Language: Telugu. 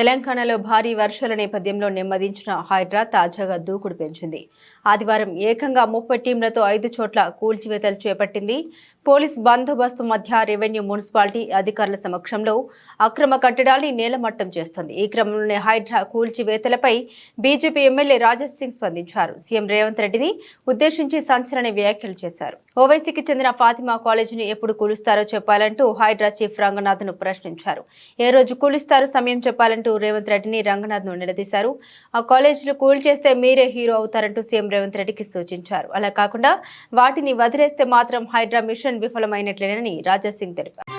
తెలంగాణలో భారీ వర్షాల నేపథ్యంలో నెమ్మదించిన హైడ్రా తాజాగా దూకుడు పెంచింది. ఆదివారం ఏకంగా 30 టీంలతో 5 చోట్ల కూల్చివేతలు చేపట్టింది. పోలీస్ బందోబస్తు మధ్య రెవెన్యూ మున్సిపాలిటీ అధికారుల సమక్షంలో అక్రమ కట్టడాల్ని నేలమట్టం చేస్తోంది. ఈ క్రమంలోనే హైడ్రా కూల్చివేతలపై బీజేపీ ఎమ్మెల్యే రాజేష్ సింగ్ స్పందించారు. సీఎం రేవంత్ రెడ్డిని ఉద్దేశించి సంచలన వ్యాఖ్యలు చేశారు. ఓవైసీకి చెందిన ఫాతిమా కాలేజీని ఎప్పుడు కూలుస్తారో చెప్పాలంటూ హైడ్రా చీఫ్ రంగనాథ్ను ప్రశ్నించారు. ఏ రోజు కూలుస్తారో సమయం చెప్పాలంటూ రేవంత్ రెడ్డిని రంగనాథ్ను నిలదీశారు. ఆ కాలేజీలు కూల్చేస్తే మీరే హీరో అవుతారంటూ సీఎం రేవంత్ రెడ్డికి సూచించారు. అలా కాకుండా వాటిని వదిలేస్తే మాత్రం హైడ్రా మిషన్ విఫలమైనట్లేనని రాజా సింగ్ తెలిపారు.